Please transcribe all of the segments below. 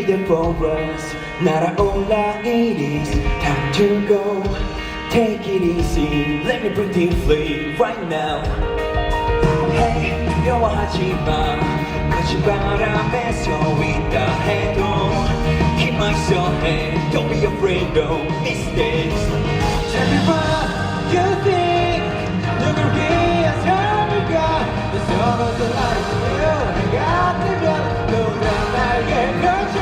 there for us. 날아올라 it is time to go. Take it easy, let me breathe deeply right now. Hey, 두려워하지마. 거친 바람에 서 있다 해도 Keep my soul and don't be afraid of mistakes. Tell me what you think. 누굴 위한 삶일까? The song of the life of you. 내가 뜨면 누가 날개 펼쳐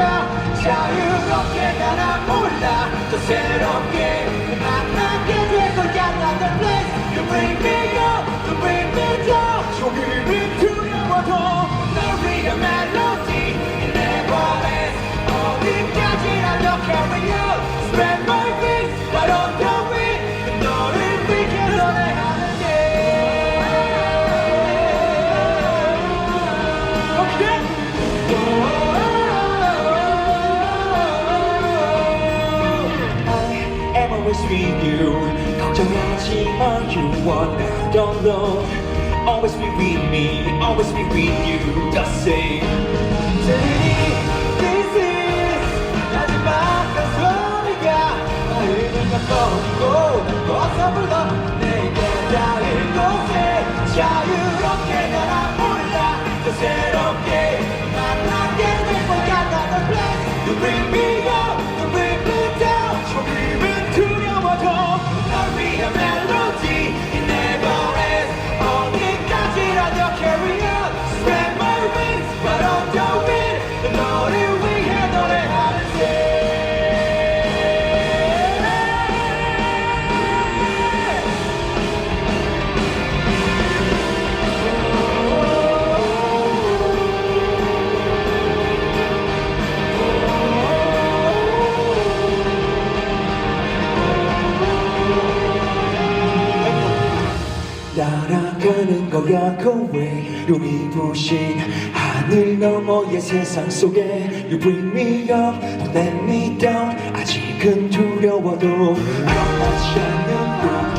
자유롭게 날아올라 더 새롭게 만나게 될 거야. Another place. You bring me up, you bring me down. 조금은 두려워도 널 위한 멜로디 It never ends. 어디까지나 더 carry on. Spread my wings, right on the wind. 너를 위해 노래하는 게 Okay? I am always with you. 걱정하지 마, you are not alone. Always be with me, always be with you. The same. This is 마지막 한 소리가 마음을 가꿔주고 날 벗어불러 내게 닿을 곳에 자유롭게 날아올라 더 새롭게 만나게 될 거야. Another place. You bring me up, you bring me down. 조금은 두려워도 널 위한 멜로디 It never ends. 어디까지라도 carry on. Spread my wings, right on the wind. 너를 위해 노래하는 새 날아가는 거야 go away. 눈이 부신 하늘 너머의 세상 속에 You bring me up, let me down. 아직은 두려워도 변하지 않는 꿈